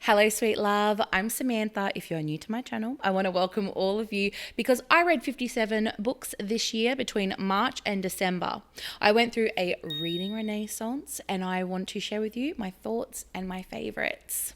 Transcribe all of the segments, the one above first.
Hello, sweet love. I'm Samantha. If you're new to my channel, I want to welcome all of you because I read 57 books this year between March and December. I went through a reading renaissance and I want to share with you my thoughts and my favorites.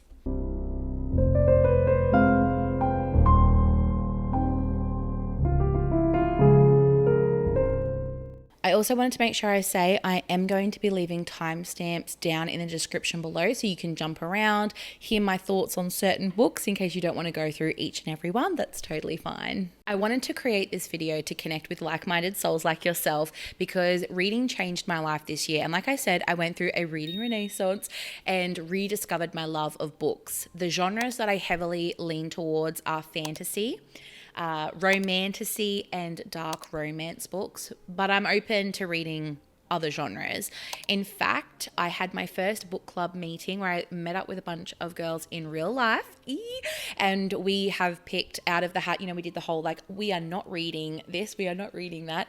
I also wanted to make sure I say I am going to be leaving timestamps down in the description below so you can jump around, hear my thoughts on certain books in case you don't want to go through each and every one. That's totally fine. I wanted to create this video to connect with like-minded souls like yourself because reading changed my life this year. And like I said, I went through a reading renaissance and rediscovered my love of books. The genres that I heavily lean towards are fantasy, romantasy and dark romance books, but I'm open to reading other genres. In fact, I had my first book club meeting where I met up with a bunch of girls in real life, and we have picked out of the hat, we did the whole we are not reading this, we are not reading that.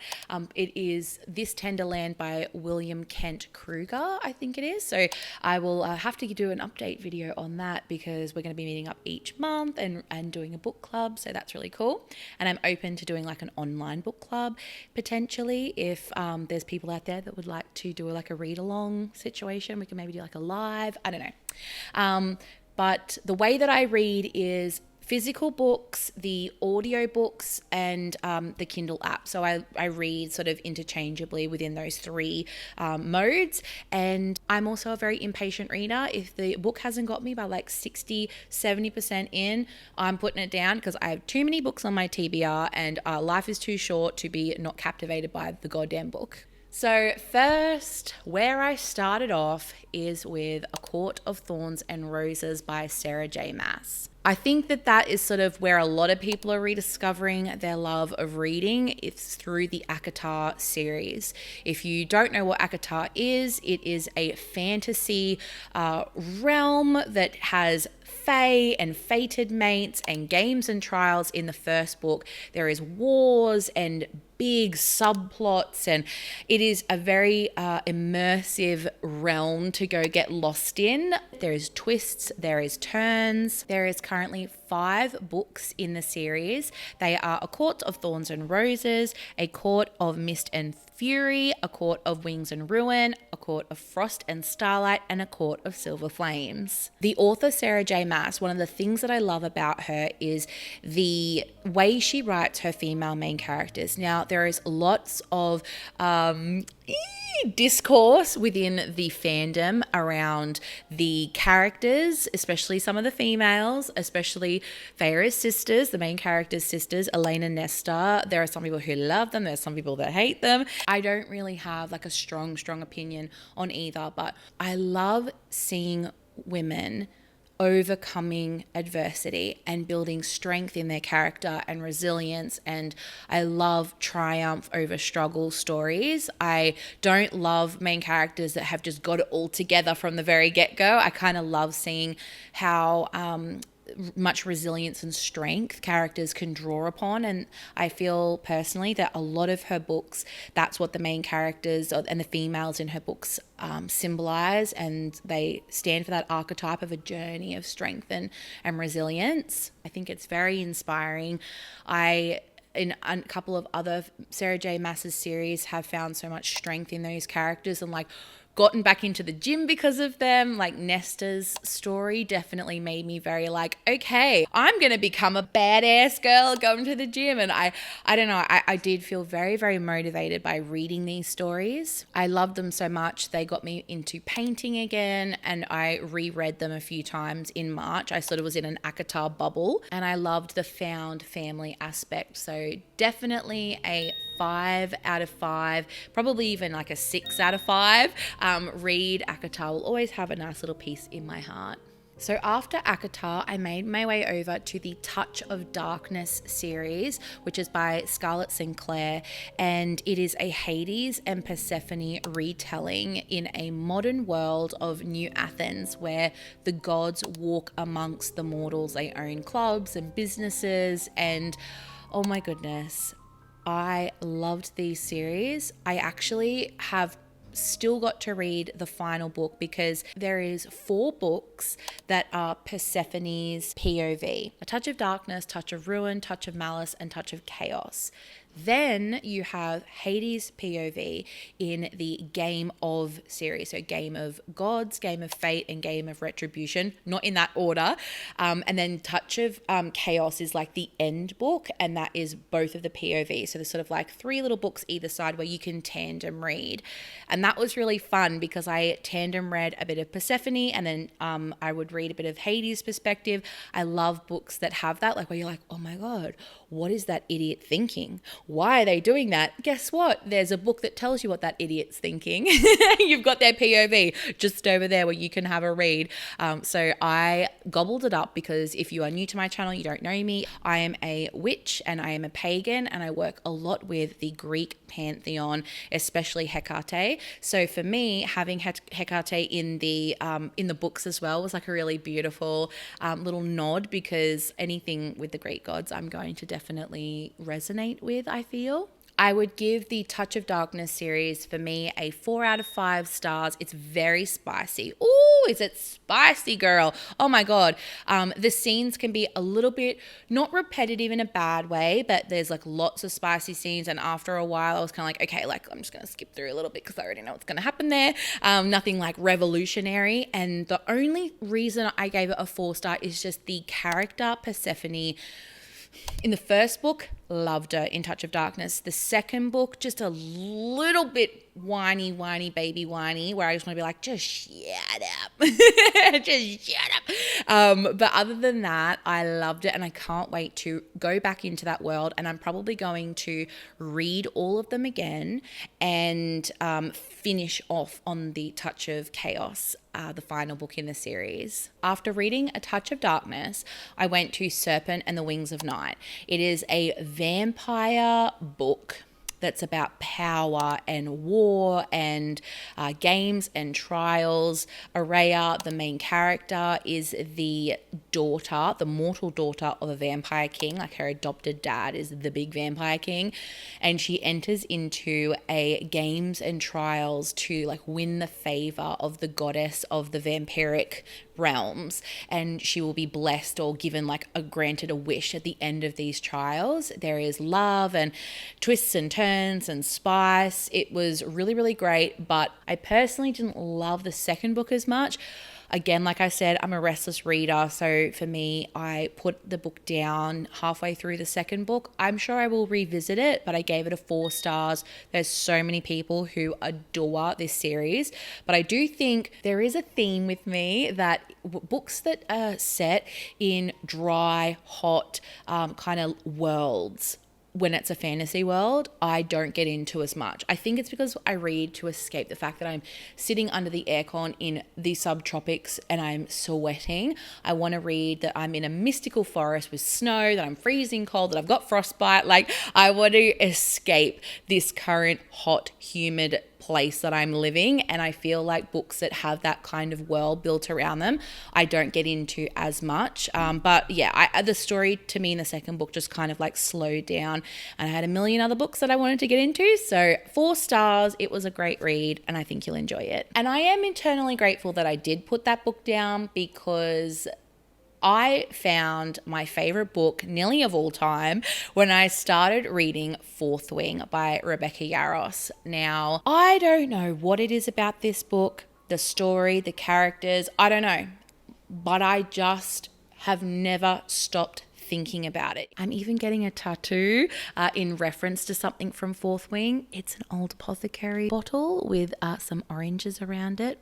It is This Tender Land by William Kent Kruger, I think it is. So I will have to do an update video on that because we're going to be meeting up each month and doing a book club. So that's really cool. And I'm open to doing an online book club potentially if there's people out there that would like to do a read along situation. We can maybe do a live, I don't know. But the way that I read is physical books, the audio books, and the Kindle app. So I read sort of interchangeably within those three modes. And I'm also a very impatient reader. If the book hasn't got me by 60, 70% in, I'm putting it down because I have too many books on my TBR and life is too short to be not captivated by the goddamn book. So first, where I started off is with A Court of Thorns and Roses by Sarah J. Maas. I think that is sort of where a lot of people are rediscovering their love of reading. It's through the ACOTAR series. If you don't know what ACOTAR is, it is a fantasy realm that has fae and fated mates and games and trials in the first book. There is wars and big subplots, and it is a very immersive realm to go get lost in. There is twists, there is turns. There is currently 5 books in the series. They are A Court of Thorns and Roses, A Court of Mist and Fury, A Court of Wings and Ruin, A Court of Frost and Starlight, and A Court of Silver Flames. The author Sarah J. Maas, one of the things that I love about her is the way she writes her female main characters. Now, there is lots of discourse within the fandom around the characters, especially some of the females, especially Feyre's sisters, the main character's sisters, Elaine and Nesta. There are some people who love them. There's some people that hate them. I don't really have a strong opinion on either, but I love seeing women overcoming adversity and building strength in their character and resilience. And I love triumph over struggle stories. I don't love main characters that have just got it all together from the very get-go. I kind of love seeing how much resilience and strength characters can draw upon, and I feel personally that a lot of her books, that's what the main characters and the females in her books symbolize, and they stand for that archetype of a journey of strength and resilience. I think it's very inspiring. In a couple of other Sarah J. Maas's series have found so much strength in those characters and gotten back into the gym because of them. Nesta's story definitely made me very okay, I'm gonna become a badass girl going to the gym. And I don't know, I did feel very, very motivated by reading these stories. I loved them so much. They got me into painting again, and I reread them a few times in March. I sort of was in an ACOTAR bubble, and I loved the found family aspect. So definitely a 5 out of 5, probably even a 6 out of 5. Read ACOTAR will always have a nice little piece in my heart. So after ACOTAR, I made my way over to the Touch of Darkness series, which is by Scarlett Sinclair, and it is a Hades and Persephone retelling in a modern world of New Athens where the gods walk amongst the mortals. They own clubs and businesses, and oh my goodness, I loved these series. I actually have still got to read the final book because there is 4 books that are Persephone's POV. A Touch of Darkness, Touch of Ruin, Touch of Malice, and Touch of Chaos. Then you have Hades' POV in the Game of series. So Game of Gods, Game of Fate, and Game of Retribution. Not in that order. And then Touch of Chaos is like the end book, and that is both of the POV. So there's sort of like 3 little books either side where you can tandem read. And that was really fun because I tandem read a bit of Persephone, and then I would read a bit of Hades' perspective. I love books that have that, like where you're like, oh my God, what is that idiot thinking? Why are they doing that? Guess what? There's a book that tells you what that idiot's thinking. You've got their POV just over there where you can have a read. So I gobbled it up because if you are new to my channel, you don't know me, I am a witch and I am a pagan, and I work a lot with the Greek pantheon, especially Hecate. So for me, having Hecate in the books as well was like a really beautiful little nod, because anything with the Greek gods I'm going to definitely resonate with, I feel. I would give the Touch of Darkness series for me a 4 out of 5 stars. It's very spicy. Ooh, is it spicy, girl? Oh my God. The scenes can be a little bit, not repetitive in a bad way, but there's like lots of spicy scenes. And after a while, I was kind of like, okay, like I'm just going to skip through a little bit because I already know what's going to happen there. Nothing like revolutionary. And the only reason I gave it a 4-star is just the character Persephone. In the first book, loved her in Touch of Darkness. The second book, just a little bit whiny, baby whiny, where I just want to be like, just shut up. Just shut up. But other than that, I loved it, and I can't wait to go back into that world, and I'm probably going to read all of them again and finish off on the Touch of Chaos, the final book in the series. After reading A Touch of Darkness, I went to Serpent and the Wings of Night. It is a vampire book that's about power and war and games and trials. Araya, the main character, is the daughter, the mortal daughter of a vampire king. Like her adopted dad is the big vampire king. And she enters into a games and trials to like win the favor of the goddess of the vampiric realms, and she will be blessed or given like granted a wish at the end of these trials. There is love and twists and turns and spice. It was really, really great, but I personally didn't love the second book as much. Again, like I said, I'm a restless reader, so for me, I put the book down halfway through the second book. I'm sure I will revisit it, but I gave it a 4 stars. There's so many people who adore this series, but I do think there is a theme with me that books that are set in dry, hot kind of worlds, when it's a fantasy world, I don't get into as much. I think it's because I read to escape the fact that I'm sitting under the aircon in the subtropics and I'm sweating. I want to read that I'm in a mystical forest with snow, that I'm freezing cold, that I've got frostbite. Like, I want to escape this current hot, humid place that I'm living, and I feel like books that have that kind of world built around them I don't get into as much, but yeah, the story to me in the second book just kind of like slowed down, and I had a million other books that I wanted to get into. So 4 stars. It was a great read, and I think you'll enjoy it. And I am internally grateful that I did put that book down, because I found my favorite book nearly of all time when I started reading Fourth Wing by Rebecca Yarros. Now, I don't know what it is about this book, the story, the characters, I don't know, but I just have never stopped thinking about it. I'm even getting a tattoo in reference to something from Fourth Wing. It's an old apothecary bottle with some oranges around it,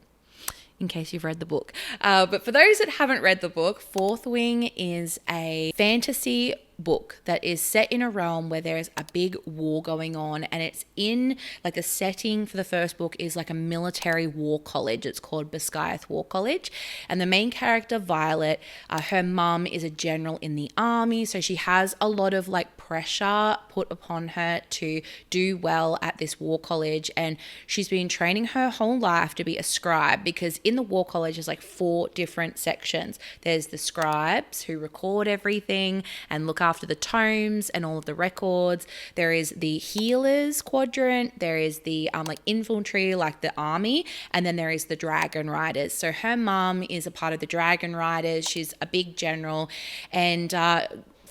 in case you've read the book. But for those that haven't read the book, Fourth Wing is a fantasy book that is set in a realm where there is a big war going on, and it's in like the setting for the first book is like a military war college. It's called Basgiath War College, and the main character, Violet, her mum is a general in the army, so she has a lot of like pressure put upon her to do well at this war college, and she's been training her whole life to be a scribe, because in the war college there's like 4 different sections. There's the scribes who record everything and look after the tomes and all of the records. There is the healers quadrant. There is the like infantry, like the army, and then there is the dragon riders. So her mum is a part of the dragon riders. She's a big general, and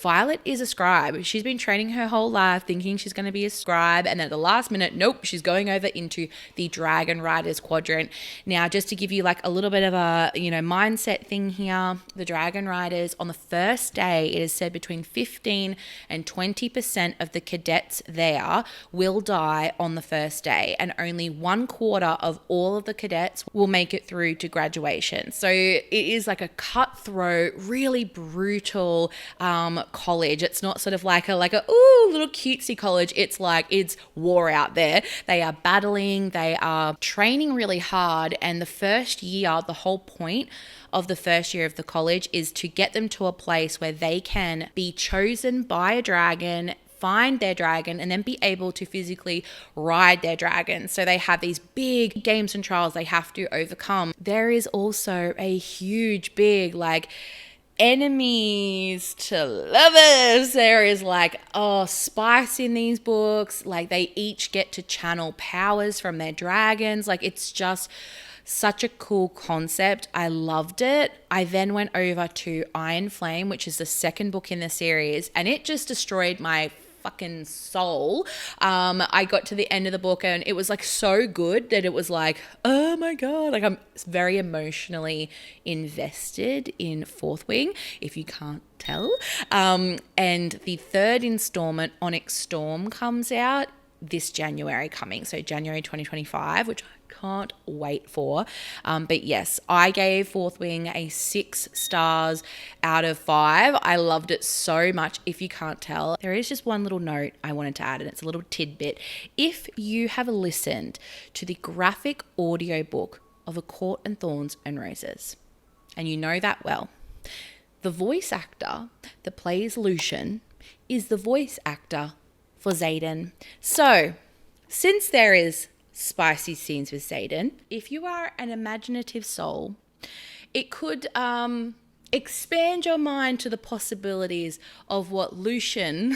Violet is a scribe. She's been training her whole life thinking she's going to be a scribe, and at the last minute, nope, she's going over into the Dragon Riders quadrant. Now, just to give you like a little bit of a, mindset thing here, the Dragon Riders, on the first day, it is said between 15 and 20% of the cadets there will die on the first day, and only 1/4 of all of the cadets will make it through to graduation. So it is like a cutthroat, really brutal college. It's not sort of like a little cutesy college. It's like it's war out there. They are battling, they are training really hard, and the first year, the whole point of the first year of the college is to get them to a place where they can be chosen by a dragon, find their dragon, and then be able to physically ride their dragon. So they have these big games and trials they have to overcome. There is also a huge big enemies to lovers. There is spice in these books. They each get to channel powers from their dragons. It's just such a cool concept. I loved it. I then went over to Iron Flame, which is the second book in the series, and it just destroyed my fucking soul. I got to the end of the book and it was so good that it was oh my god, I'm very emotionally invested in Fourth Wing, if you can't tell. And the third installment, Onyx Storm, comes out this January coming, so January 2025, which I can't wait for. But yes, I gave Fourth Wing a 6 stars out of 5. I loved it so much. If you can't tell, there is just one little note I wanted to add, and it's a little tidbit. If you have listened to the graphic audiobook of A Court and Thorns and Roses, and you know that well, the voice actor that plays Lucian is the voice actor for Xaden. So, since there is spicy scenes with Xaden, if you are an imaginative soul, it could expand your mind to the possibilities of what Lucian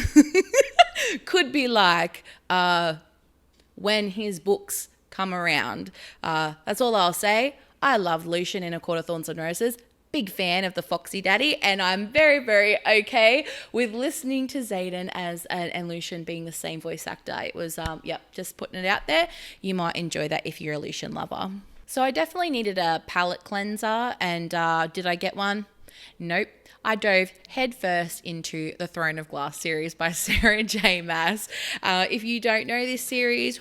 could be like when his books come around. That's all I'll say. I love Lucian in A Court of Thorns and Roses. Big fan of the Foxy Daddy, and I'm very, very okay with listening to Xaden and Lucian being the same voice actor. It was, just putting it out there. You might enjoy that if you're a Lucian lover. So I definitely needed a palette cleanser, and did I get one? Nope. I dove headfirst into the Throne of Glass series by Sarah J. Maas. If you don't know this series,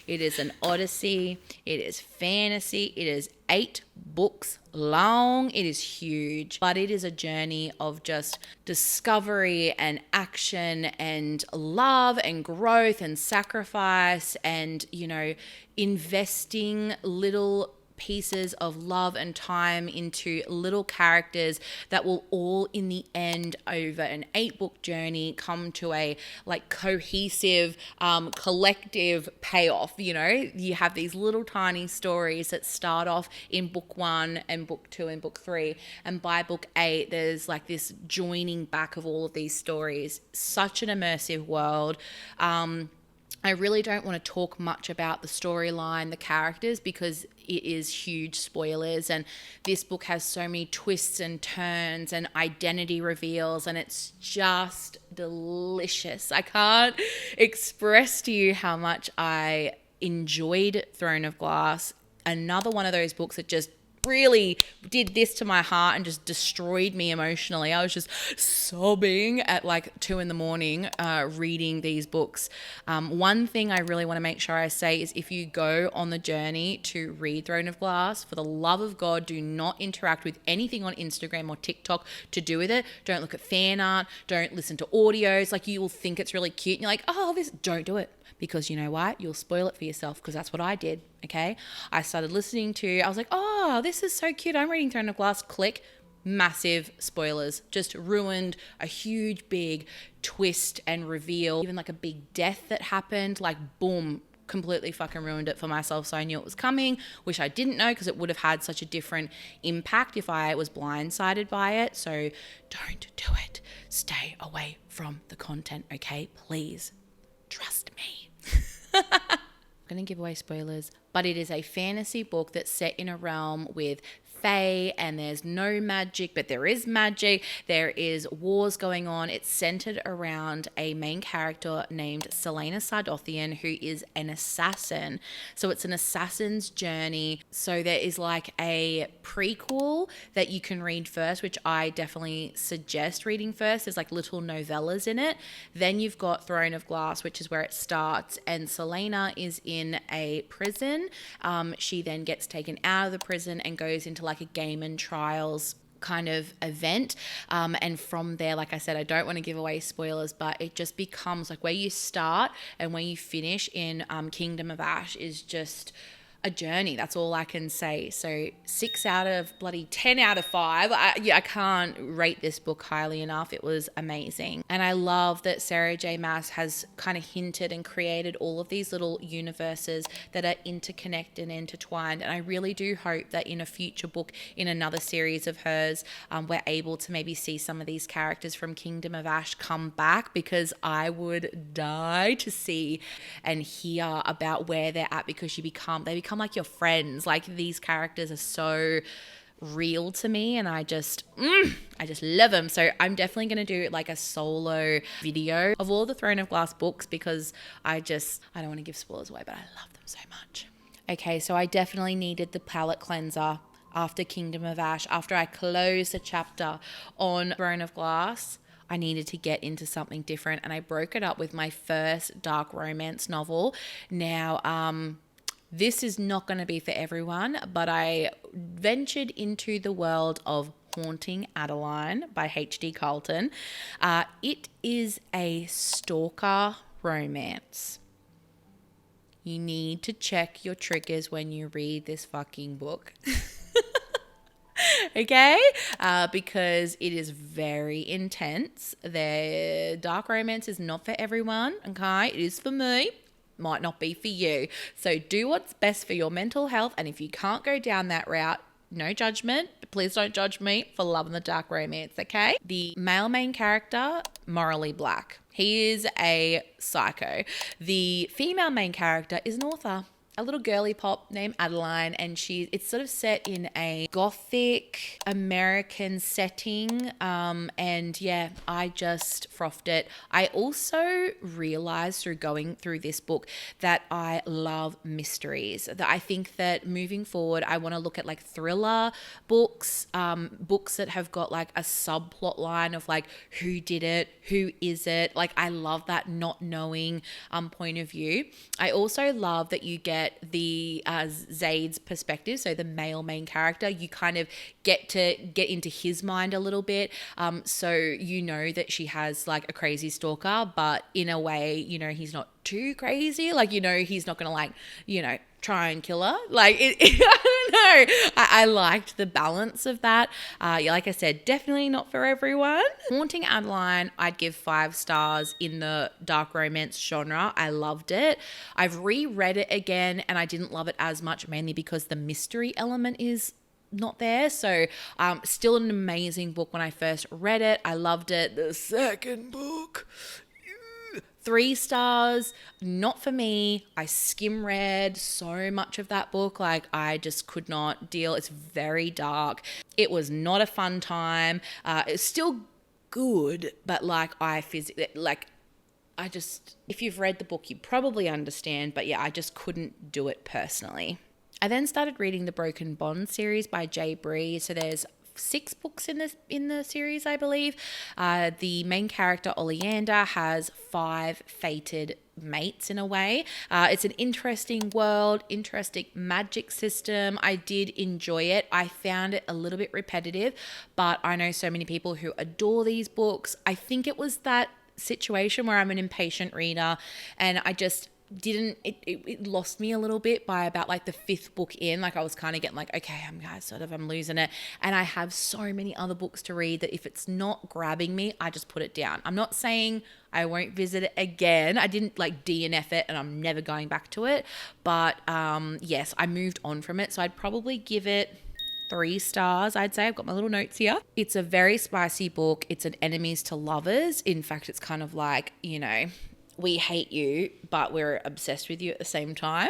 it is an odyssey. It is fantasy. It is 8 books long. It is huge, but it is a journey of just discovery and action and love and growth and sacrifice and, investing little pieces of love and time into little characters that will all in the end, over an 8-book journey, come to a cohesive collective payoff. You have these little tiny stories that start off in book 1 and book 2 and book 3, and by book 8 there's this joining back of all of these stories. Such an immersive world. I really don't want to talk much about the storyline, the characters, because it is huge spoilers, and this book has so many twists and turns and identity reveals, and it's just delicious. I can't express to you how much I enjoyed Throne of Glass. Another one of those books that just really did this to my heart and just destroyed me emotionally. I was just sobbing at 2 a.m. Reading these books. One thing I really want to make sure I say is, if you go on the journey to read Throne of Glass, for the love of God, do not interact with anything on Instagram or TikTok to do with it. Don't look at fan art. Don't listen to audios. You will think it's really cute and you're don't do it. Because you know what? You'll spoil it for yourself, because that's what I did, okay? I started listening to, I was oh, this is so cute. I'm reading Throne of Glass. Click. Massive spoilers. Just ruined a huge, big twist and reveal. Even a big death that happened. Boom. Completely fucking ruined it for myself. So I knew it was coming, which I didn't know, because it would have had such a different impact if I was blindsided by it. So don't do it. stay away from the content, okay? Please trust me. I'm going to give away spoilers, but it is a fantasy book that's set in a realm with fae, and there's no magic, but there is magic. There is wars going on. It's centered around a main character named Selena Sardothian, who is an assassin. So it's an assassin's journey. So there is like a prequel that you can read first, which I definitely suggest reading first. There's like little novellas in it. Then you've got Throne of Glass, which is where it starts, and Selena is in a prison. She then gets taken out of the prison and goes into like a game and trials kind of event, and from there, like I said, I don't want to give away spoilers, but it just becomes like where you start and where you finish in Kingdom of Ash is just a journey. That's all I can say. So 6 out of bloody 10 out of 5. I can't rate this book highly enough. It was amazing. And I love that Sarah J. Maas has kind of hinted and created all of these little universes that are interconnected and intertwined. And I really do hope that in a future book, in another series of hers, we're able to maybe see some of these characters from Kingdom of Ash come back, because I would die to see and hear about where they're at, because they become like your friends. Like, these characters are so real to me, and I just love them. So I'm definitely going to do like a solo video of all the Throne of Glass books, because I don't want to give spoilers away, but I love them so much. Okay, so I definitely needed the palette cleanser after Kingdom of Ash. After I closed the chapter on Throne of Glass, I needed to get into something different, and I broke it up with my first dark romance novel. Now, this is not going to be for everyone, but I ventured into the world of Haunting Adeline by H.D. Carlton. It is a stalker romance. You need to check your triggers when you read this fucking book. Okay? Because it is very intense. The dark romance is not for everyone, okay? It is for me. Might not be for you. So do what's best for your mental health, and if you can't go down that route, no judgment. Please don't judge me for loving the dark romance, okay? The male main character, morally black. He is a psycho. The female main character is an author, a little girly pop named Adeline, and it's sort of set in a gothic American setting, and yeah, I just frothed it. I also realized through going through this book that I love mysteries. That I think that moving forward, I want to look at like thriller books, books that have got like a subplot line of like who did it, who is it. Like, I love that not knowing point of view. I also love that you get the Zaid's perspective, so the male main character. You kind of get into his mind a little bit, so you know that she has like a crazy stalker, but in a way, you know, he's not too crazy. Like, you know, he's not gonna like, you know, try and kill her. Like, I don't know. I liked the balance of that. Yeah, like I said, definitely not for everyone. Haunting Adeline, I'd give 5 stars in the dark romance genre. I loved it. I've reread it again, and I didn't love it as much, mainly because the mystery element is not there. So still an amazing book when I first read it. I loved it. The second book, 3 stars, not for me. I skim read so much of that book. Like, I just could not deal. It's very dark. It was not a fun time. It's still good, but if you've read the book, you probably understand. But yeah, I just couldn't do it personally. I then started reading the Broken Bond series by J. Bree. So there's 6 books in the series, I believe. The main character, Oleander, has 5 fated mates in a way. It's an interesting world, interesting magic system. I did enjoy it. I found it a little bit repetitive, but I know so many people who adore these books. I think it was that situation where I'm an impatient reader, and I just it lost me a little bit by about like the 5th book in. Like, I was kind of getting like, okay, I'm losing it. And I have so many other books to read that if it's not grabbing me, I just put it down. I'm not saying I won't visit it again. I didn't like DNF it and I'm never going back to it. But yes, I moved on from it. So I'd probably give it 3 stars, I'd say. I've got my little notes here. It's a very spicy book. It's an enemies to lovers. In fact, it's kind of like, you know, we hate you, but we're obsessed with you at the same time.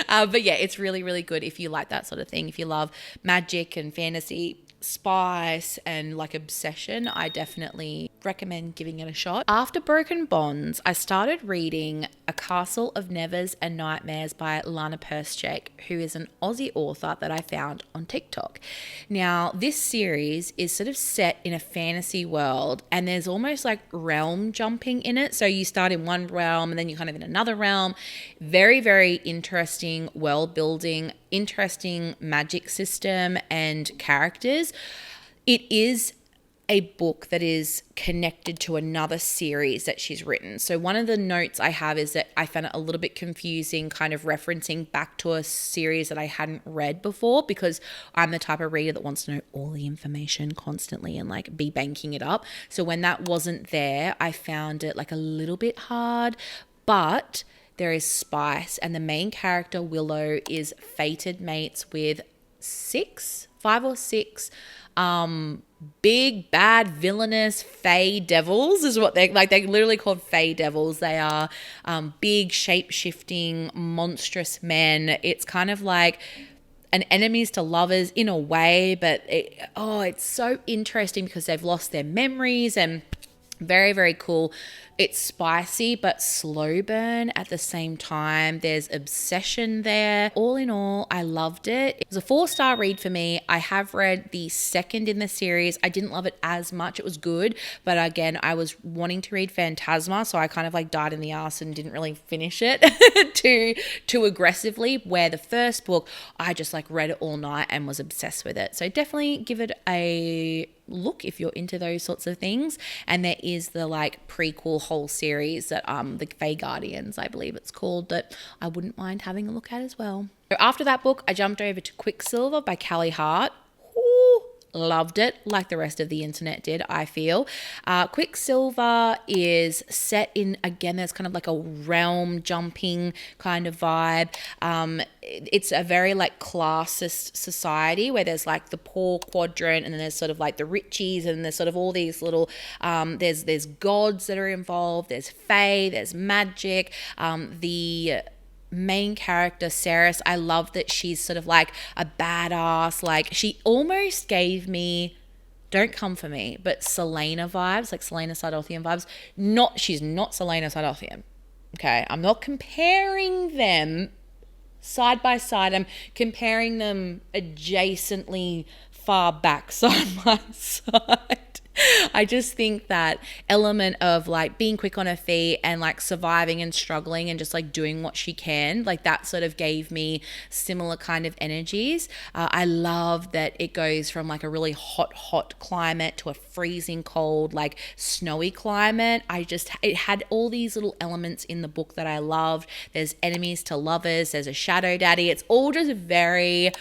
But yeah, it's really, really good if you like that sort of thing. If you love magic and fantasy, spice and like obsession, I definitely recommend giving it a shot. After Broken Bonds, I started reading A Castle of Nevers and Nightmares by Lana Perschek, who is an Aussie author that I found on TikTok. Now, this series is sort of set in a fantasy world, and there's almost like realm jumping in it. So you start in one realm and then you're kind of in another realm. Very, very interesting world building, interesting magic system and characters. It is a book that is connected to another series that she's written. So one of the notes I have is that I found it a little bit confusing, kind of referencing back to a series that I hadn't read before, because I'm the type of reader that wants to know all the information constantly and like be banking it up. So when that wasn't there, I found it like a little bit hard, but there is spice, and the main character, Willow, is fated mates with 5 or 6 big, bad, villainous fae devils is what they're like. They're literally called fae devils. They are big, shape-shifting, monstrous men. It's kind of like an enemies to lovers in a way, but it's so interesting because they've lost their memories, and very, very cool. It's spicy but slow burn at the same time. There's obsession there. All in all, I loved it. It was a 4-star read for me. I have read the second in the series. I didn't love it as much. It was good, but again, I was wanting to read Phantasma, so I kind of like died in the ass and didn't really finish it too aggressively, where the first book, I just like read it all night and was obsessed with it. So definitely give it a look if you're into those sorts of things. And there is the like prequel whole series that the Fae Guardians, I believe it's called, that I wouldn't mind having a look at as well. So after that book, I jumped over to Quicksilver by Callie Hart. Ooh, loved it, like the rest of the internet did, I feel. Quicksilver is set in, again, there's kind of like a realm jumping kind of vibe. It's a very like classist society where there's like the poor quadrant, and then there's sort of like the richies, and there's sort of all these little there's gods that are involved, there's fae, there's magic. The main character, Ceres, I love that she's sort of like a badass. Like, she almost gave me, don't come for me, but Selena vibes, like Selena Sidothian vibes. She's not Selena Sidothian. Okay, I'm not comparing them side by side. I'm comparing them adjacently far back side by side. I just think that element of like being quick on her feet and like surviving and struggling and just like doing what she can, like that sort of gave me similar kind of energies. I love that it goes from like a really hot climate to a freezing cold, like snowy climate. It had all these little elements in the book that I loved. There's enemies to lovers, there's a shadow daddy. It's all just very...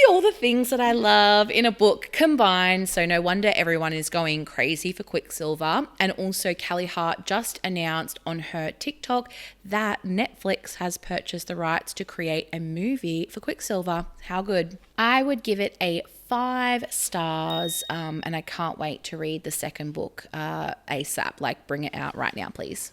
all the things that I love in a book combined. So no wonder everyone is going crazy for Quicksilver. And also Callie Hart just announced on her TikTok that Netflix has purchased the rights to create a movie for Quicksilver. How good? I would give it a 5 stars, and I can't wait to read the second book ASAP. Like, bring it out right now, please.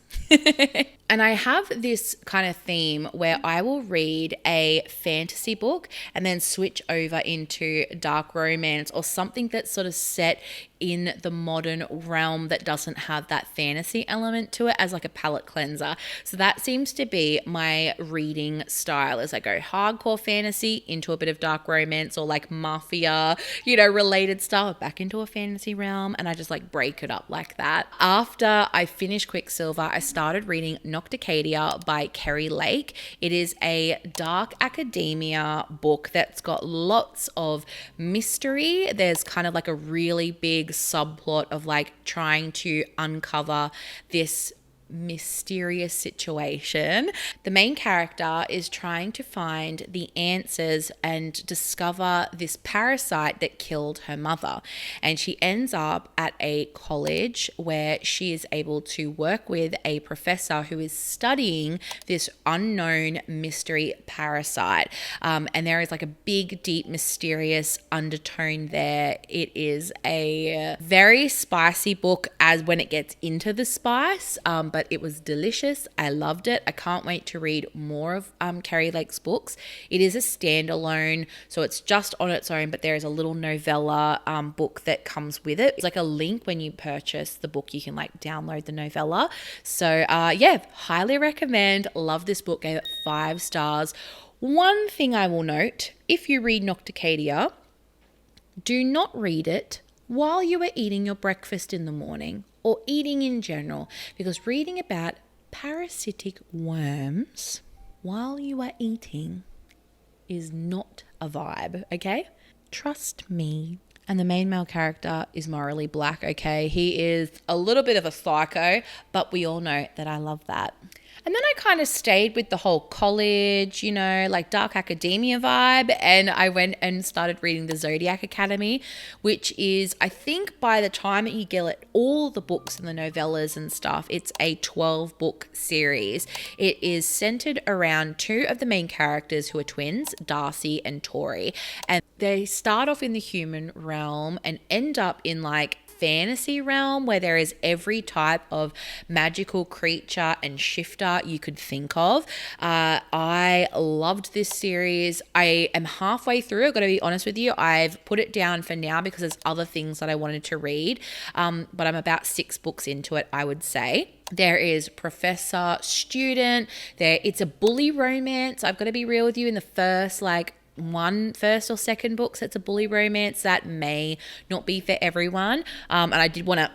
And I have this kind of theme where I will read a fantasy book and then switch over into dark romance or something that's sort of set in the modern realm that doesn't have that fantasy element to it, as like a palate cleanser. So that seems to be my reading style, as I go hardcore fantasy into a bit of dark romance or like mafia, related stuff, back into a fantasy realm, and I just like break it up like that. After I finished Quicksilver, I started reading Nocticadia by Kerry Lake. It is a dark academia book that's got lots of mystery. There's kind of like a really big subplot of like trying to uncover this mysterious situation. The main character is trying to find the answers and discover this parasite that killed her mother. And she ends up at a college where she is able to work with a professor who is studying this unknown mystery parasite. And there is like a big, deep, mysterious undertone there. It is a very spicy book as when it gets into the spice, but it was delicious. I loved it. I can't wait to read more of Carrie Lake's books. It is a standalone, so it's just on its own, but there is a little novella book that comes with it. It's like a link when you purchase the book, you can like download the novella. So yeah, highly recommend. Love this book. Gave it 5 stars. One thing I will note, if you read Nocticadia, do not read it while you are eating your breakfast in the morning or eating in general, because reading about parasitic worms while you are eating is not a vibe, okay? Trust me. And the main male character is morally black, okay? He is a little bit of a psycho, but we all know that I love that. And then I kind of stayed with the whole college, you know, like dark academia vibe. And I went and started reading the Zodiac Academy, which is, I think by the time that you get all the books and the novellas and stuff, it's a 12-book series. It is centered around 2 of the main characters who are twins, Darcy and Tori. And they start off in the human realm and end up in like fantasy realm where there is every type of magical creature and shifter you could think of. I loved this series. I am halfway through. I've got to be honest with you. I've put it down for now because there's other things that I wanted to read. But I'm about 6 books into it, I would say. There is professor, student. It's a bully romance. I've got to be real with you. In the first first or second books, it's a bully romance that may not be for everyone, and I did want to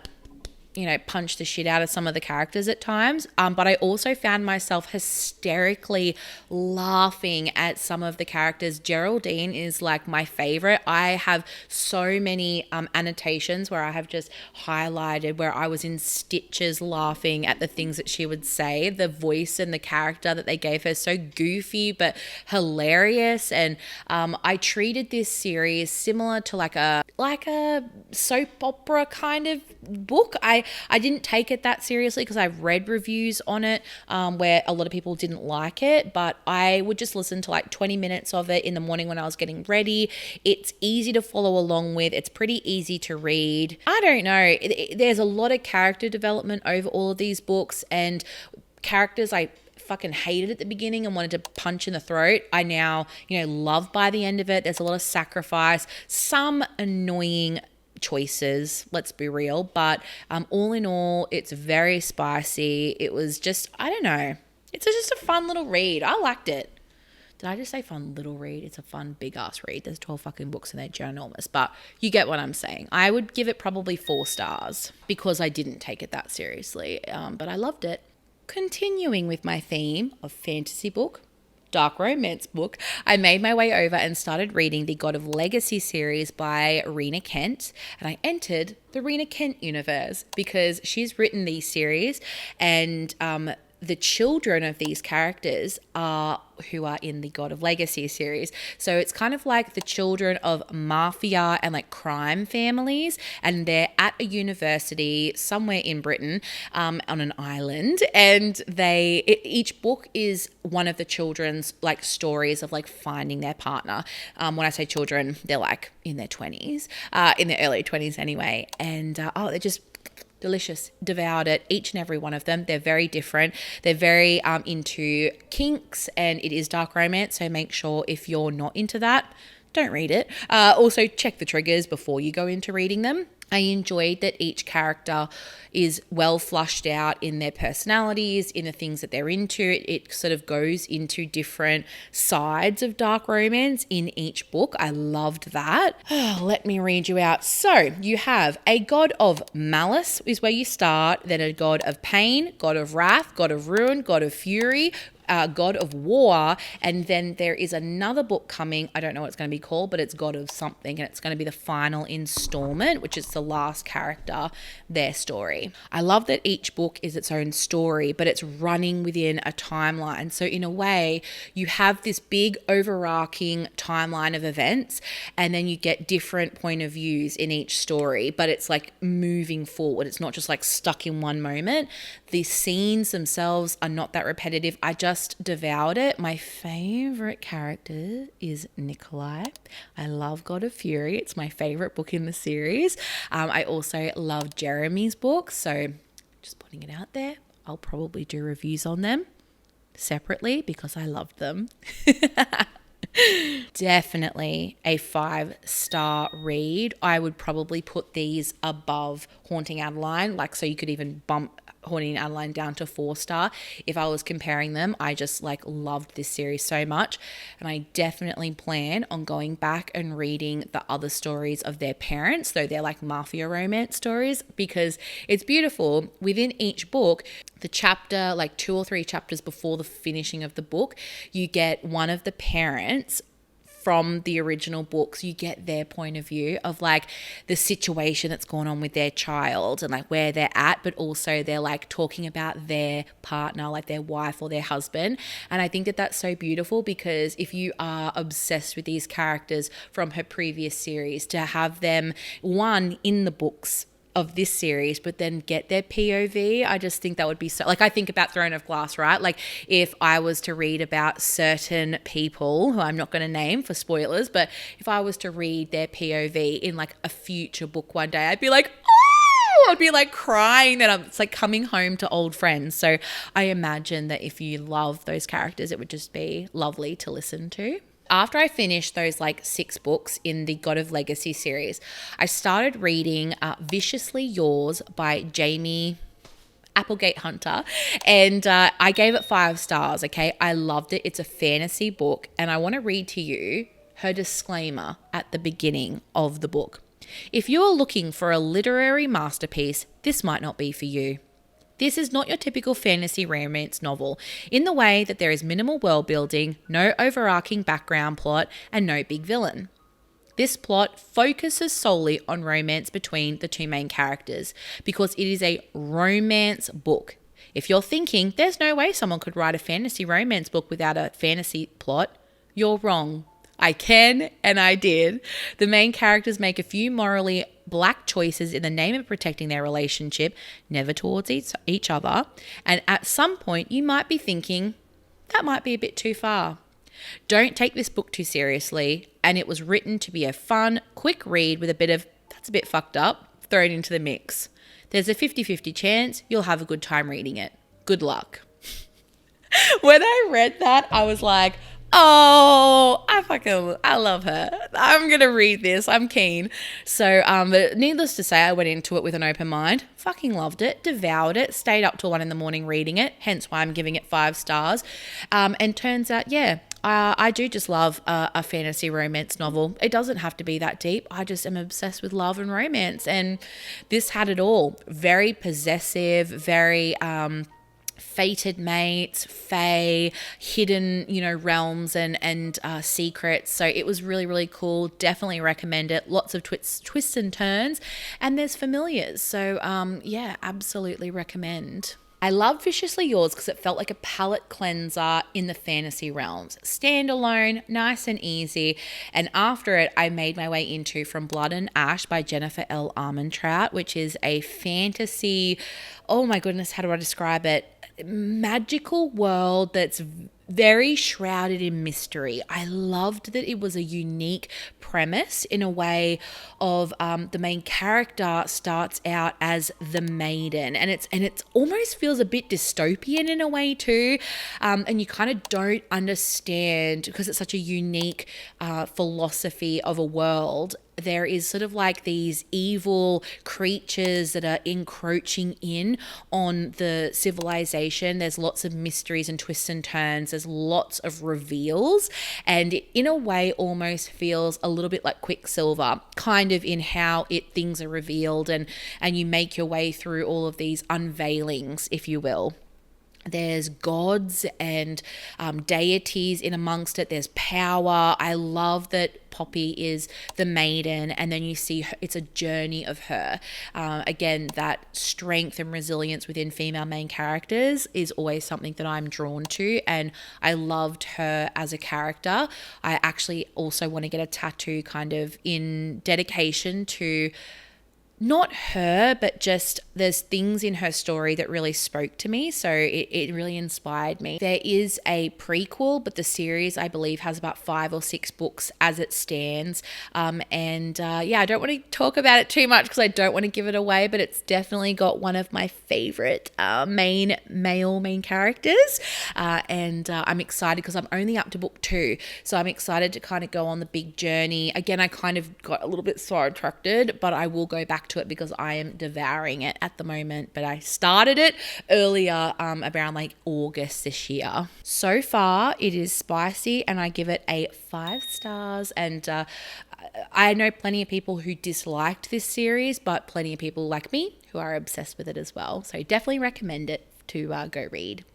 punch the shit out of some of the characters at times, but I also found myself hysterically laughing at some of the characters. Geraldine is like my favorite. I have so many annotations where I have just highlighted where I was in stitches laughing at the things that she would say. The voice and the character that they gave her, so goofy but hilarious. And I treated this series similar to like a soap opera kind of book. I didn't take it that seriously because I've read reviews on it where a lot of people didn't like it, but I would just listen to like 20 minutes of it in the morning when I was getting ready. It's easy to follow along with. It's pretty easy to read. I don't know. There's a lot of character development over all of these books, and characters I fucking hated at the beginning and wanted to punch in the throat, I now, love by the end of it. There's a lot of sacrifice, some annoying choices, let's be real, but all in all, it's very spicy. It was just, I don't know, it's just a fun little read. I liked it. Did I just say fun little read? It's a fun big ass read. There's 12 fucking books and they're ginormous, but you get what I'm saying. I would give it probably 4 stars because I didn't take it that seriously, but I loved it. Continuing with my theme of fantasy book, dark romance book, I made my way over and started reading the God of Legacy series by Rena Kent, and I entered the Rena Kent universe because she's written these series, and the children of these characters are who are in the God of Legacy series. So it's kind of like the children of mafia and like crime families, and they're at a university somewhere in Britain on an island, and each book is one of the children's like stories of like finding their partner. When I say children, they're like in their 20s, in their early 20s anyway, and they're just delicious. Devoured it, each and every one of them. They're very different. They're very into kinks, and it is dark romance, so make sure if you're not into that, don't read it. Also check the triggers before you go into reading them. I enjoyed that each character is well flushed out in their personalities, in the things that they're into. It sort of goes into different sides of dark romance in each book. I loved that. Let me read you out. So you have a god of malice is where you start, then a god of pain, god of wrath, god of ruin, god of fury, God of War, and then there is another book coming. I don't know what it's going to be called, but it's God of something, and it's going to be the final installment, which is the the last character their story. I love that each book is its own story, but it's running within a timeline. So in a way, you have this big overarching timeline of events, and then you get different point of views in each story, but it's like moving forward. It's not just like stuck in one moment. The scenes themselves are not that repetitive. I just devoured it. My favorite character is Nikolai. I love God of Fury. It's my favorite book in the series. I also love Jeremy's books, so just putting it out there. I'll probably do reviews on them separately because I loved them. Definitely a 5-star read. I would probably put these above Haunting Adeline, like, so you could even bump Haunting Adeline down to 4-star if I was comparing them. I just like loved this series so much, and I definitely plan on going back and reading the other stories of their parents, though they're like mafia romance stories, because it's beautiful. Within each book, the chapter, like 2 or 3 chapters before the finishing of the book, you get one of the parents from the original books. You get their point of view of like the situation that's going on with their child and like where they're at, but also they're like talking about their partner, like their wife or their husband. And I think that that's so beautiful, because if you are obsessed with these characters from her previous series, to have them one in the books of this series, but then get their POV, I just think that would be so, like, I think about Throne of Glass, right? Like if I was to read about certain people who I'm not going to name for spoilers, but if I was to read their POV in like a future book one day, I'd be like, oh, I'd be like crying that it's like coming home to old friends. So I imagine that if you love those characters, it would just be lovely to listen to. After I finished those like 6 books in the God of Legacy series, I started reading Viciously Yours by Jamie Applegate Hunter, and I gave it 5 stars, okay? I loved it. It's a fantasy book, and I want to read to you her disclaimer at the beginning of the book. If you're looking for a literary masterpiece, this might not be for you. This is not your typical fantasy romance novel, in the way that there is minimal world building, no overarching background plot, and no big villain. This plot focuses solely on romance between the 2 main characters, because it is a romance book. If you're thinking there's no way someone could write a fantasy romance book without a fantasy plot, you're wrong. I can, and I did. The main characters make a few morally black choices in the name of protecting their relationship, never towards each other. And at some point, you might be thinking, that might be a bit too far. Don't take this book too seriously. And it was written to be a fun, quick read with a bit of, that's a bit fucked up, thrown into the mix. There's a 50-50 chance you'll have a good time reading it. Good luck. When I read that, I was like, oh, I love her. I'm going to read this. I'm keen. So, but needless to say, I went into it with an open mind. Fucking loved it. Devoured it. Stayed up till 1 a.m. reading it. Hence why I'm giving it 5 stars. And turns out, yeah, I do just love a fantasy romance novel. It doesn't have to be that deep. I just am obsessed with love and romance. And this had it all. Very possessive, very fated mates, fae, hidden, realms and secrets. So it was really, really cool. Definitely recommend it. Lots of twists and turns, and there's familiars. So yeah, absolutely recommend. I love Viciously Yours because it felt like a palate cleanser in the fantasy realms. Standalone, nice and easy. And after it, I made my way into From Blood and Ash by Jennifer L. Armentrout, which is a fantasy, oh my goodness, how do I describe it? Magical world that's very shrouded in mystery. I loved that it was a unique premise in a way of the main character starts out as the maiden, and it's almost feels a bit dystopian in a way too, and you kind of don't understand because it's such a unique philosophy of a world. There is sort of like these evil creatures that are encroaching in on the civilization. There's lots of mysteries and twists and turns. There's lots of reveals, and it, in a way, almost feels a little bit like Quicksilver, kind of in how things are revealed, and you make your way through all of these unveilings, if you will. There's gods and deities in amongst it. There's power. I love that Poppy is the maiden, and then you see her, it's a journey of her. Again, that strength and resilience within female main characters is always something that I'm drawn to, and I loved her as a character. I actually also want to get a tattoo kind of in dedication to not her, but just there's things in her story that really spoke to me. So it really inspired me. There is a prequel, but the series, I believe, has about 5 or 6 books as it stands. I don't want to talk about it too much because I don't want to give it away, but it's definitely got one of my favorite main characters. I'm excited because I'm only up to book 2. So I'm excited to kind of go on the big journey. Again, I kind of got a little bit sidetracked, but I will go back to it because I am devouring it at the moment. But I started it earlier, around like August this year. So far, it is spicy, and I give it a 5 stars. And I know plenty of people who disliked this series, but plenty of people like me who are obsessed with it as well. So definitely recommend it to go read.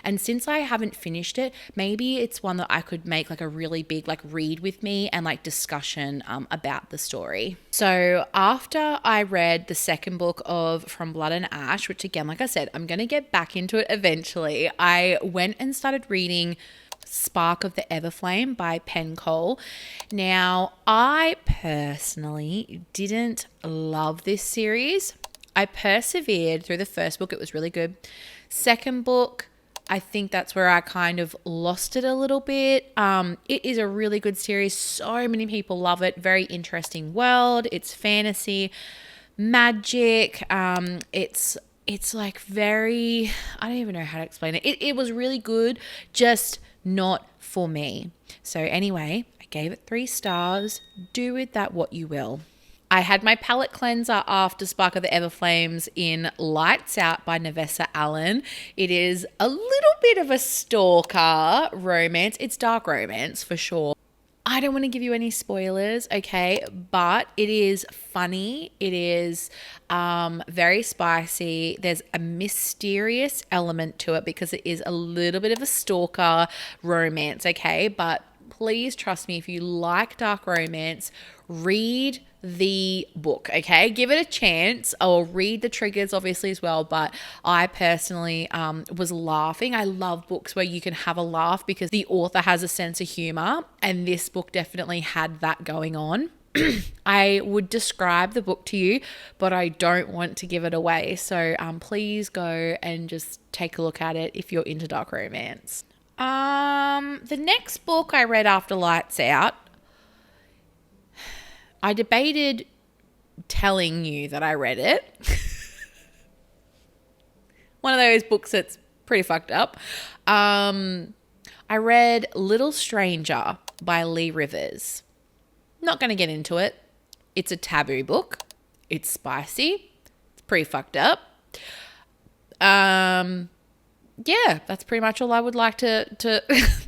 And since I haven't finished it, maybe it's one that I could make like a really big like read with me and like discussion about the story. So after I read the second book of From Blood and Ash, which again, like I said, I'm going to get back into it eventually, I went and started reading Spark of the Everflame by Penn Cole. Now, I personally didn't love this series. I persevered through the first book. It was really good. Second book, I think that's where I kind of lost it a little bit. It is a really good series. So many people love it. Very interesting world. It's fantasy, magic. It's like very, I don't even know how to explain it. It was really good, just not for me. So anyway, I gave it 3 stars. Do with that what you will. I had my palette cleanser after Spark of the Everflames in Lights Out by Navessa Allen. It is a little bit of a stalker romance. It's dark romance for sure. I don't want to give you any spoilers, okay? But it is funny. It is very spicy. There's a mysterious element to it because it is a little bit of a stalker romance, okay? But please trust me, if you like dark romance, read the book, okay? Give it a chance. I'll read the triggers obviously as well, but I personally was laughing. I love books where you can have a laugh because the author has a sense of humor, and this book definitely had that going on. I would describe the book to you, but I don't want to give it away. So please go and just take a look at it if you're into dark romance. The next book I read after Lights Out, I debated telling you that I read it. One of those books that's pretty fucked up. I read Little Stranger by Lee Rivers. Not going to get into it. It's a taboo book. It's spicy. It's pretty fucked up. Yeah, that's pretty much all I would like to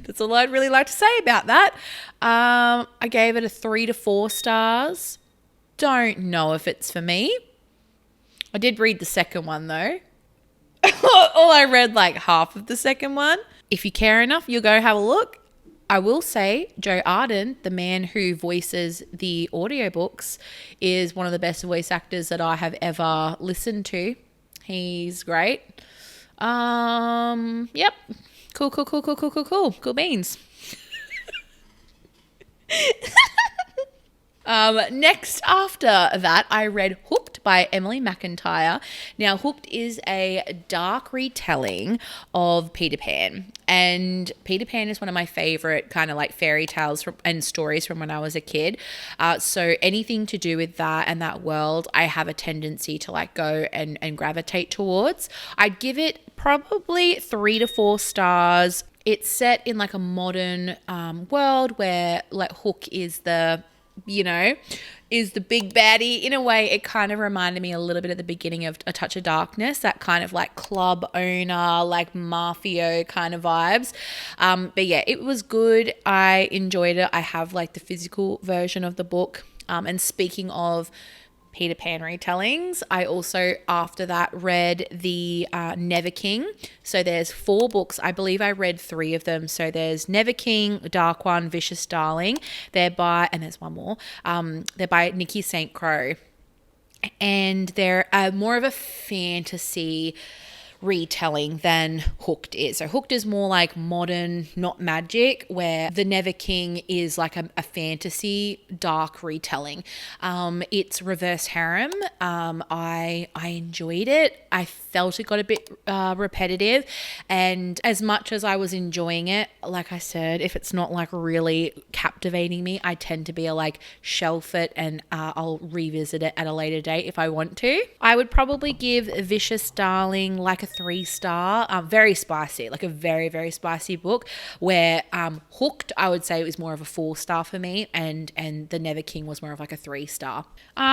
that's all I'd really like to say about that. I gave it a 3 to 4 stars. Don't know if it's for me. I did read the second one though. Or I read like half of the second one. If you care enough, you'll go have a look. I will say Joe Arden, the man who voices the audiobooks, is one of the best voice actors that I have ever listened to. He's great. Yep. Cool beans. Next after that, I read Hooked by Emily McIntyre. Now, Hooked is a dark retelling of Peter Pan. And Peter Pan is one of my favorite kind of like fairy tales and stories from when I was a kid. So anything to do with that and that world, I have a tendency to like go and gravitate towards. I'd give it probably 3 to 4 stars. It's set in like a modern world where like Hook is the big baddie. In a way, it kind of reminded me a little bit at the beginning of A Touch of Darkness, that kind of like club owner, like mafio kind of vibes. But yeah, it was good. I enjoyed it. I have like the physical version of the book. And speaking of Peter Pan retellings. I also, after that, read the Never King. So there's 4 books. I believe I read 3 of them. So there's Never King, Dark One, Vicious Darling. And there's one more. They're by Nikki St. Crow. And they're more of a fantasy retelling than Hooked is. So Hooked is more like modern, not magic, where the Never King is like a fantasy dark retelling. It's reverse harem. I enjoyed it. I felt it got a bit repetitive, and as much as I was enjoying it, like I said, if it's not like really captivating me, I tend to be like shelf it, and I'll revisit it at a later date if I want to. I would probably give Vicious Darling like a 3-star. Very spicy, like a very, very spicy book, where Hooked, I would say it was more of a 4-star for me, and the Never King was more of like a 3-star.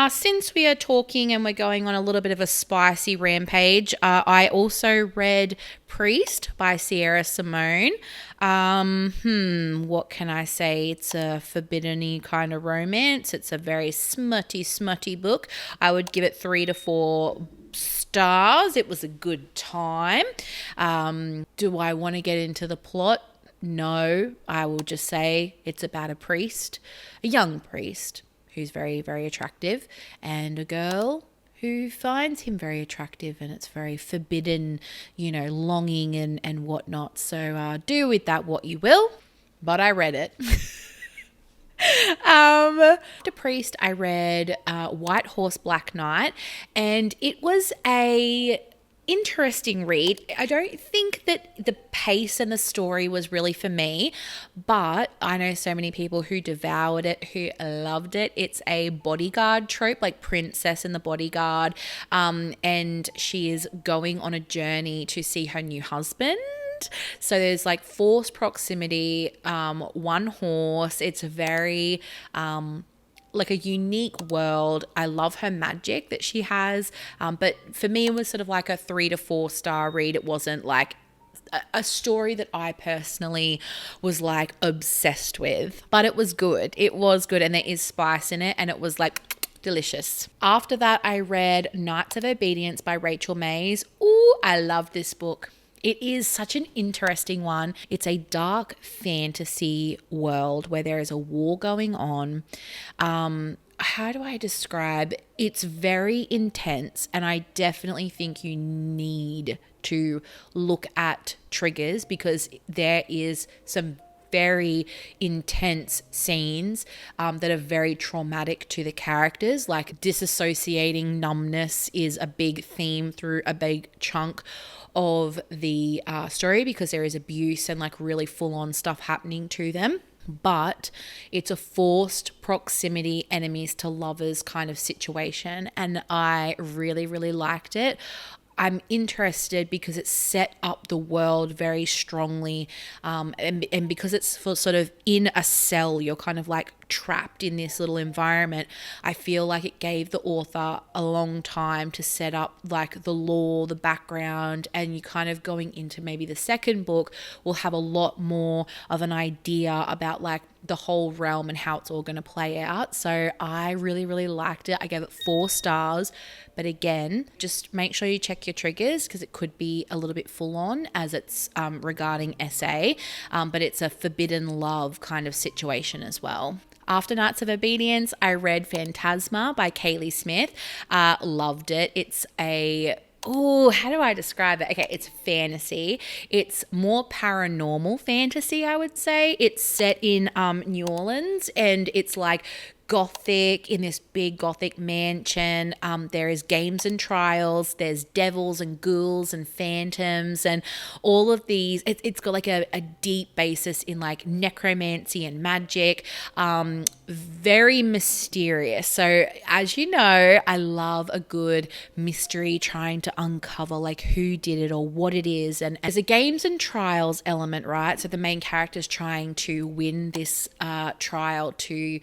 Since we are talking and we're going on a little bit of a spicy rampage, I also read Priest by Sierra Simone. What can I say? It's a forbidden-y kind of romance. It's a very smutty book. I would give it 3 to 4 stars. It was a good time. Do I want to get into the plot? No. I will just say it's about a priest, a young priest who's very, very attractive, and a girl who finds him very attractive, and it's very forbidden, longing and whatnot. So do with that what you will, but I read it. The Priest, I read White Horse Black Knight, and it was a interesting read. I don't think that the pace and the story was really for me, but I know so many people who devoured it, who loved it. It's a bodyguard trope, like Princess and the Bodyguard, and she is going on a journey to see her new husband. So there's like forced proximity, 1 horse. It's very like a unique world. I love her magic that she has, but for me it was sort of like a 3 to 4 star read. It wasn't like a story that I personally was like obsessed with, but it was good. It was good, and there is spice in it, and it was like delicious. After that, I read Knights of Obedience by Rachel Mays. Ooh, I love this book. It is such an interesting one. It's a dark fantasy world where there is a war going on. How do I describe? It's very intense, and I definitely think you need to look at triggers, because there is some very intense scenes that are very traumatic to the characters. Like disassociating numbness is a big theme through a big chunk of the story, because there is abuse and like really full-on stuff happening to them. But it's a forced proximity, enemies to lovers kind of situation, and I really, really liked it. I'm interested because it set up the world very strongly, and because it's for sort of in a cell, you're kind of like trapped in this little environment. I feel like it gave the author a long time to set up like the lore, the background, and you kind of going into maybe the second book will have a lot more of an idea about like the whole realm and how it's all going to play out. So I really, really liked it. I gave it 4 stars. But again, just make sure you check your triggers, because it could be a little bit full on, as it's regarding SA, but it's a forbidden love kind of situation as well. After Knights of Obedience, I read Phantasma by Kaylee Smith. Loved it. It's how do I describe it? Okay, it's fantasy. It's more paranormal fantasy, I would say. It's set in New Orleans, and it's like gothic, in this big gothic mansion. There is games and trials. There's devils and ghouls and phantoms and all of these. It's got like a deep basis in like necromancy and magic. Very mysterious. So as you know, I love a good mystery, trying to uncover like who did it or what it is. And there's a games and trials element, right? So the main character is trying to win this trial to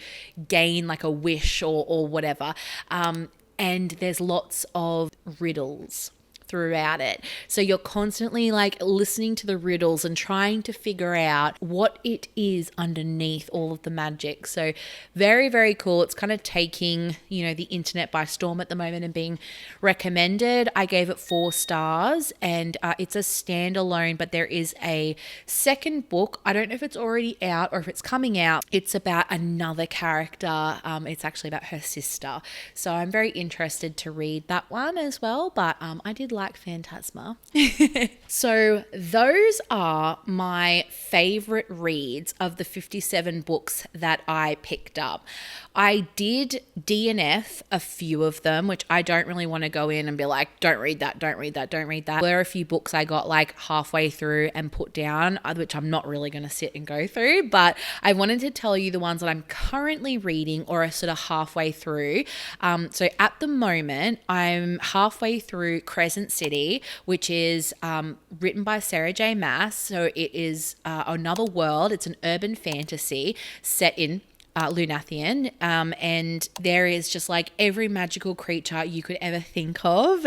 gain like a wish or whatever. And there's lots of riddles throughout it. So you're constantly like listening to the riddles and trying to figure out what it is underneath all of the magic. So very, very cool. It's kind of taking, the internet by storm at the moment and being recommended. I gave it 4 stars, and it's a standalone, but there is a second book. I don't know if it's already out or if it's coming out. It's about another character. It's actually about her sister. So I'm very interested to read that one as well, but I did like Phantasma. So those are my favorite reads of the 57 books that I picked up. I did DNF a few of them, which I don't really want to go in and be like, don't read that, don't read that, don't read that. There are a few books I got like halfway through and put down, which I'm not really going to sit and go through, but I wanted to tell you the ones that I'm currently reading or are sort of halfway through. So at the moment, I'm halfway through Crescent City, which is written by Sarah J. Maas. So it is another world. It's an urban fantasy set in Lunathian, and there is just like every magical creature you could ever think of.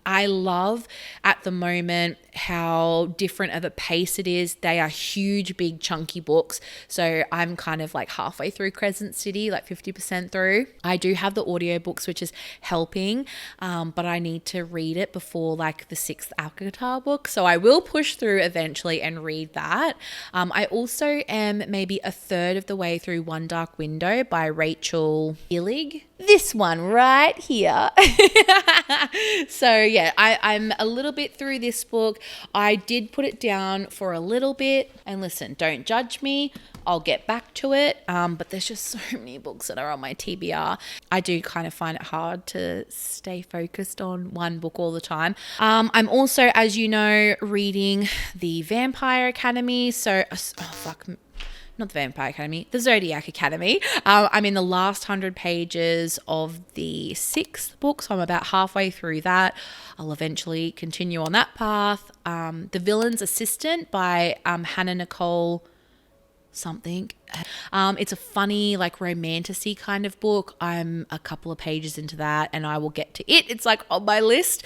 I love at the moment how different of a pace it is. They are huge, big, chunky books. So I'm kind of like halfway through Crescent City, like 50% through. I do have the audiobooks, which is helping, but I need to read it before like the 6th Avatar book. So I will push through eventually and read that. I also am maybe a third of the way through One Dark Window by Rachel Illig. This one right here. So yeah, I'm a little bit through this book. I did put it down for a little bit, and listen, don't judge me. I'll get back to it. But there's just so many books that are on my TBR. I do kind of find it hard to stay focused on one book all the time. I'm also, as you know, reading the Vampire Academy. Not the Vampire Academy, the Zodiac Academy. I'm in the last 100 pages of the 6th book, so I'm about halfway through that. I'll eventually continue on that path. The Villain's Assistant by Hannah Nicole something. It's a funny, like romantasy kind of book. I'm a couple of pages into that and I will get to it. It's like on my list.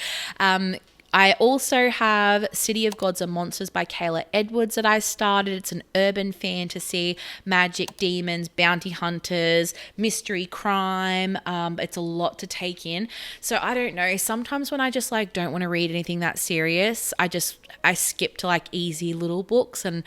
I also have City of Gods and Monsters by Kayla Edwards that I started. It's an urban fantasy, magic, demons, bounty hunters, mystery, crime. It's a lot to take in. So I don't know. Sometimes when I just like don't want to read anything that serious, I skip to like easy little books, and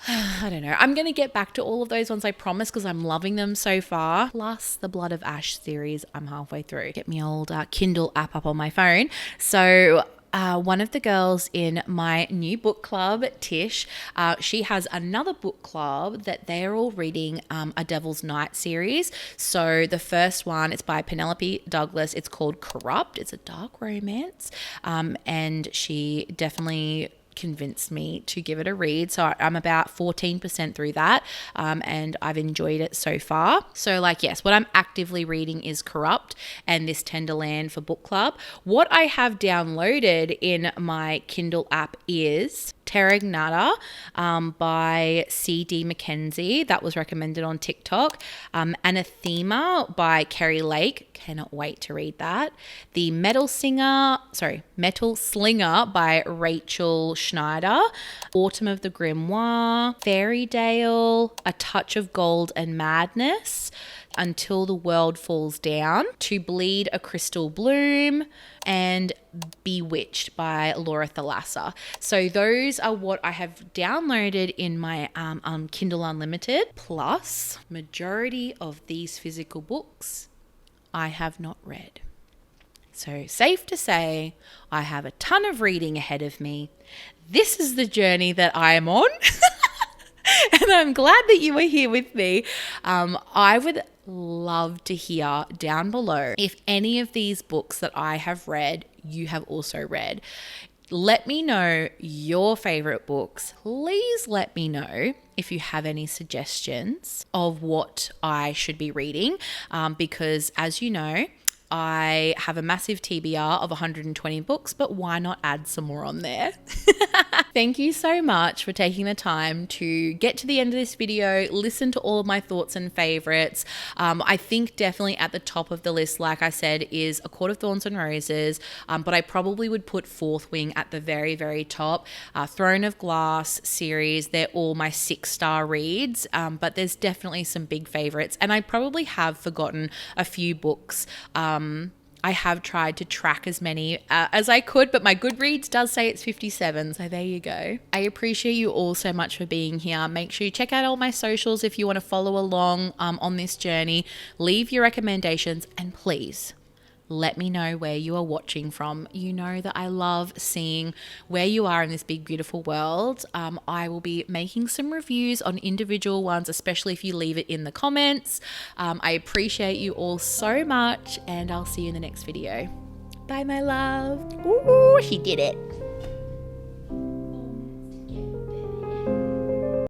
I don't know. I'm going to get back to all of those ones, I promise, because I'm loving them so far. Plus the Blood of Ash series, I'm halfway through. Get me old Kindle app up on my phone. So one of the girls in my new book club, Tish, she has another book club that they're all reading a Devil's Night series. So the first one, it's by Penelope Douglas. It's called Corrupt. It's a dark romance. And she definitely convinced me to give it a read. So I'm about 14% through that, and I've enjoyed it so far. So like, yes, what I'm actively reading is Corrupt and this Tenderland for book club. What I have downloaded in my Kindle app is Terra Ignata by C.D. Mackenzie. That was recommended on TikTok. Anathema by Kerry Lake. Cannot wait to read that. The Metal Slinger by Rachel Schneider. Autumn of the Grimoire. Fairy-Dale. A Touch of Gold and Madness. Until the World Falls Down. To Bleed a Crystal Bloom. And Bewitched by Laura Thalassa. So those are what I have downloaded in my Kindle Unlimited. Plus, majority of these physical books I have not read. So safe to say, I have a ton of reading ahead of me. This is the journey that I am on. And I'm glad that you are here with me. I would love to hear down below if any of these books that I have read, you have also read. Let me know your favorite books. Please let me know if you have any suggestions of what I should be reading, because as you know, I have a massive TBR of 120 books, but why not add some more on there? Thank you so much for taking the time to get to the end of this video, listen to all of my thoughts and favorites. I think definitely at the top of the list, like I said, is A Court of Thorns and Roses, but I probably would put Fourth Wing at the very, very top. Throne of Glass series, they're all my 6-star reads, but there's definitely some big favorites, and I probably have forgotten a few books. I have tried to track as many as I could, but my Goodreads does say it's 57, so there you go. I appreciate you all so much for being here. Make sure you check out all my socials if you want to follow along on this journey. Leave your recommendations, and please let me know where you are watching from. You know that I love seeing where you are in this big, beautiful world. I will be making some reviews on individual ones, especially if you leave it in the comments. I appreciate you all so much, and I'll see you in the next video. Bye, my love. Ooh, she did it.